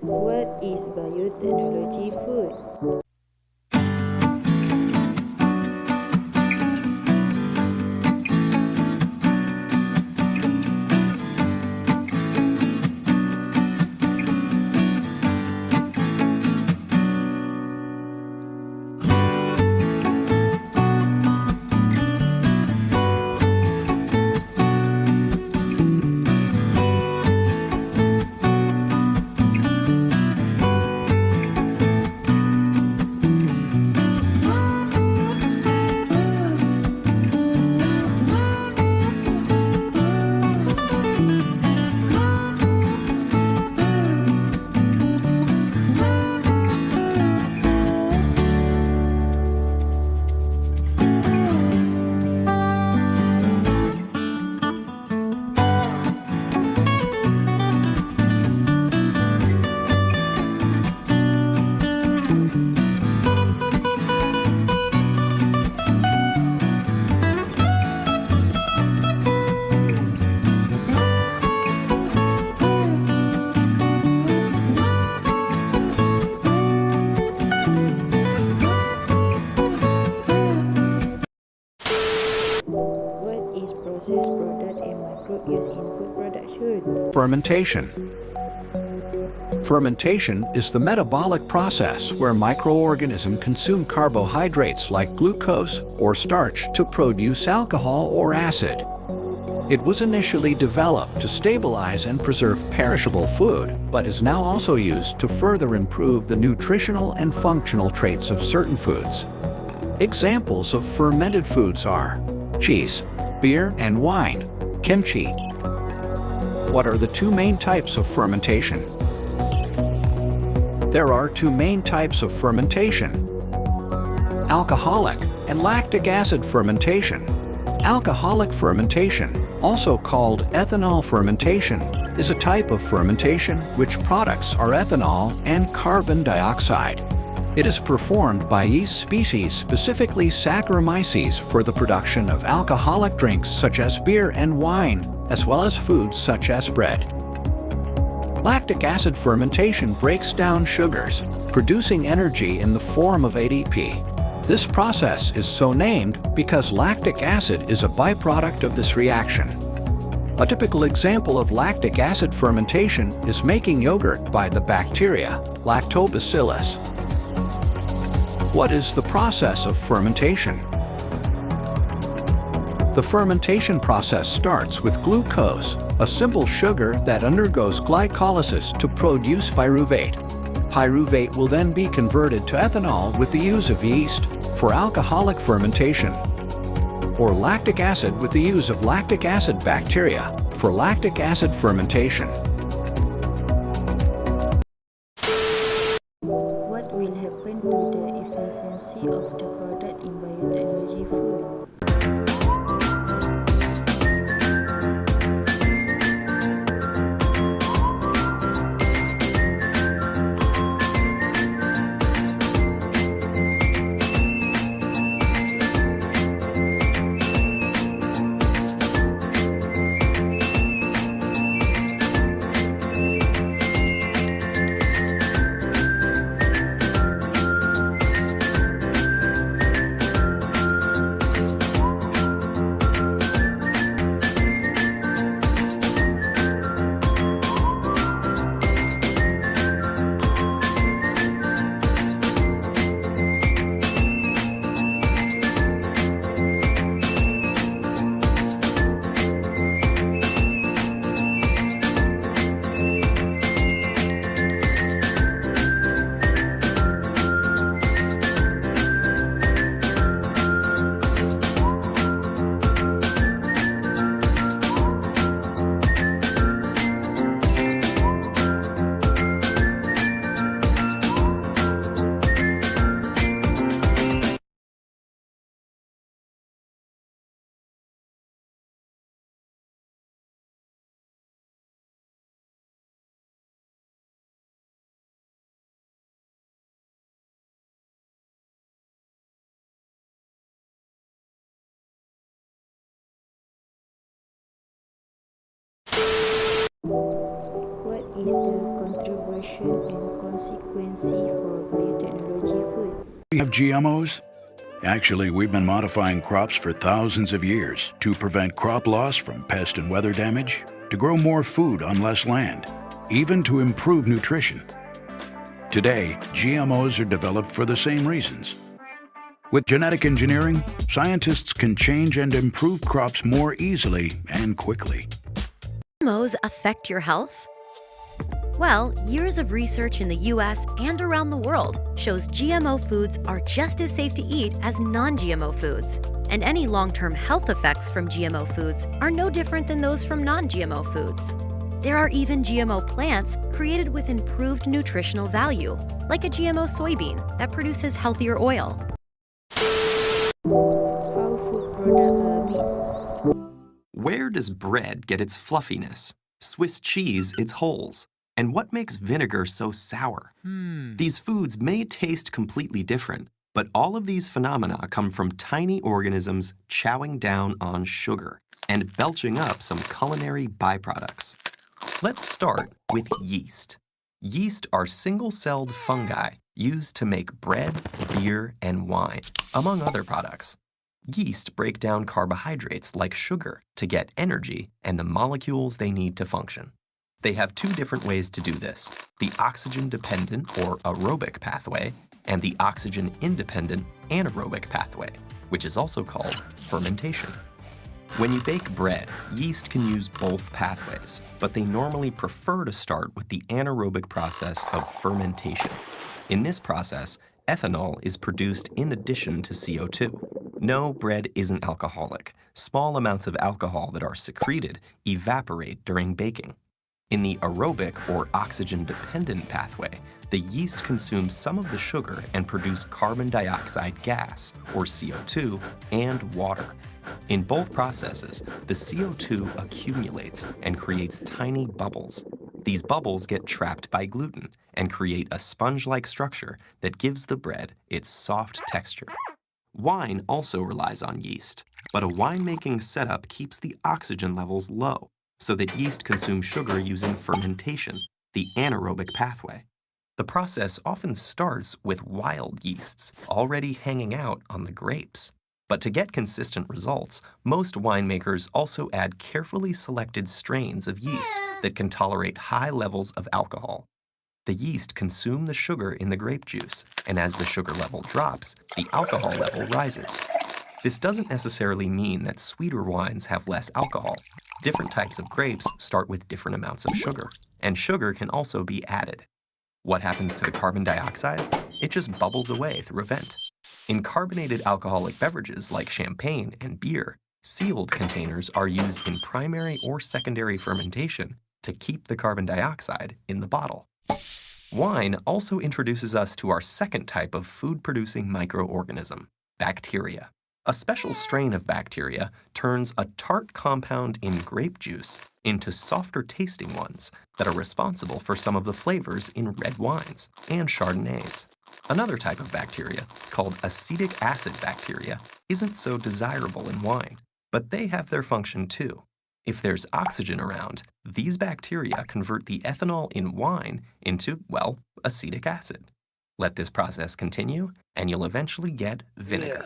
What is biotechnology food? What is processed product and microbe used in food production? Fermentation. Fermentation is the metabolic process where microorganisms consume carbohydrates like glucose or starch to produce alcohol or acid. It was initially developed to stabilize and preserve perishable food, but is now also used to further improve the nutritional and functional traits of certain foods. Examples of fermented foods are cheese, beer and wine, kimchi. What are the two main types of fermentation? There are two main types of fermentation: alcoholic and lactic acid fermentation. Alcoholic fermentation, also called ethanol fermentation, is a type of fermentation which products are ethanol and carbon dioxide. It is performed by yeast species, specifically Saccharomyces, for the production of alcoholic drinks such as beer and wine, as well as foods such as bread. Lactic acid fermentation breaks down sugars, producing energy in the form of ADP. This process is so named because lactic acid is a byproduct of this reaction. A typical example of lactic acid fermentation is making yogurt by the bacteria Lactobacillus. What is the process of fermentation? The fermentation process starts with glucose, a simple sugar that undergoes glycolysis to produce pyruvate. Pyruvate will then be converted to ethanol with the use of yeast for alcoholic fermentation, or lactic acid with the use of lactic acid bacteria for lactic acid fermentation. What will happen to the efficiency of the product in biotechnology food? What is the contribution and consequence for biotechnology food? We have GMOs? Actually, we've been modifying crops for thousands of years to prevent crop loss from pest and weather damage, to grow more food on less land, even to improve nutrition. Today, GMOs are developed for the same reasons. With genetic engineering, scientists can change and improve crops more easily and quickly. GMOs affect your health? Well, years of research in the US and around the world shows GMO foods are just as safe to eat as non-GMO foods. And any long-term health effects from GMO foods are no different than those from non-GMO foods. There are even GMO plants created with improved nutritional value, like a GMO soybean that produces healthier oil. How food products are made? Where does bread get its fluffiness? Swiss cheese its holes? And what makes vinegar so sour? These foods may taste completely different, but all of these phenomena come from tiny organisms chowing down on sugar and belching up some culinary byproducts. Let's start with yeast. Yeast are single-celled fungi used to make bread, beer, and wine, among other products. Yeast break down carbohydrates like sugar to get energy and the molecules they need to function. They have two different ways to do this, the oxygen-dependent or aerobic pathway and the oxygen-independent anaerobic pathway, which is also called fermentation. When you bake bread, yeast can use both pathways, but they normally prefer to start with the anaerobic process of fermentation. In this process, ethanol is produced in addition to CO2. No, bread isn't alcoholic. Small amounts of alcohol that are secreted evaporate during baking. In the aerobic or oxygen-dependent pathway, the yeast consumes some of the sugar and produce carbon dioxide gas, or CO2, and water. In both processes, the CO2 accumulates and creates tiny bubbles. These bubbles get trapped by gluten and create a sponge-like structure that gives the bread its soft texture. Wine also relies on yeast, but a winemaking setup keeps the oxygen levels low, so that yeast consume sugar using fermentation, the anaerobic pathway. The process often starts with wild yeasts already hanging out on the grapes. But to get consistent results, most winemakers also add carefully selected strains of yeast that can tolerate high levels of alcohol. The yeast consume the sugar in the grape juice, and as the sugar level drops, the alcohol level rises. This doesn't necessarily mean that sweeter wines have less alcohol. Different types of grapes start with different amounts of sugar, and sugar can also be added. What happens to the carbon dioxide? It just bubbles away through a vent. In carbonated alcoholic beverages like champagne and beer, sealed containers are used in primary or secondary fermentation to keep the carbon dioxide in the bottle. Wine also introduces us to our second type of food-producing microorganism, bacteria. A special strain of bacteria turns a tart compound in grape juice into softer tasting ones that are responsible for some of the flavors in red wines and Chardonnays. Another type of bacteria, called acetic acid bacteria, isn't so desirable in wine, but they have their function too. If there's oxygen around, these bacteria convert the ethanol in wine into, well, acetic acid. Let this process continue, and you'll eventually get vinegar.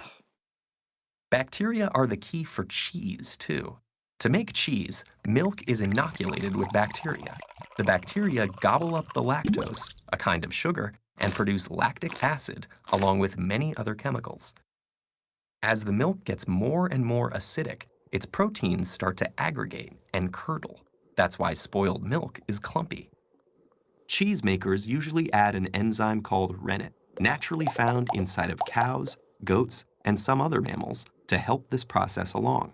Bacteria are the key for cheese, too. To make cheese, milk is inoculated with bacteria. The bacteria gobble up the lactose, a kind of sugar, and produce lactic acid along with many other chemicals. As the milk gets more and more acidic, its proteins start to aggregate and curdle. That's why spoiled milk is clumpy. Cheesemakers usually add an enzyme called rennet, naturally found inside of cows, goats, and some other mammals, to help this process along.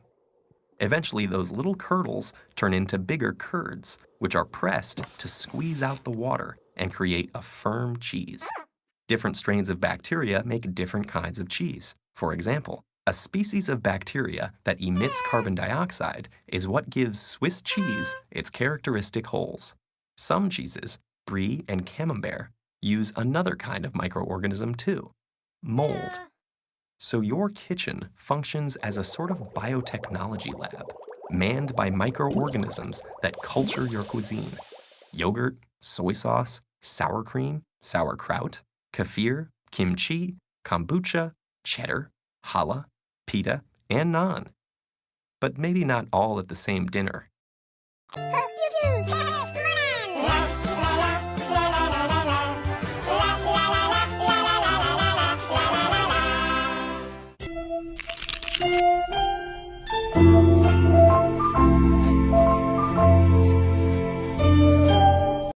Eventually, those little curdles turn into bigger curds, which are pressed to squeeze out the water and create a firm cheese. Different strains of bacteria make different kinds of cheese. For example, a species of bacteria that emits carbon dioxide is what gives Swiss cheese its characteristic holes. Some cheeses, brie and camembert, use another kind of microorganism too, mold. So your kitchen functions as a sort of biotechnology lab. manned by microorganisms that culture your cuisine. Yogurt, soy sauce, sour cream, sauerkraut, kefir, kimchi, kombucha, cheddar, challah, pita, and naan. But maybe not all at the same dinner.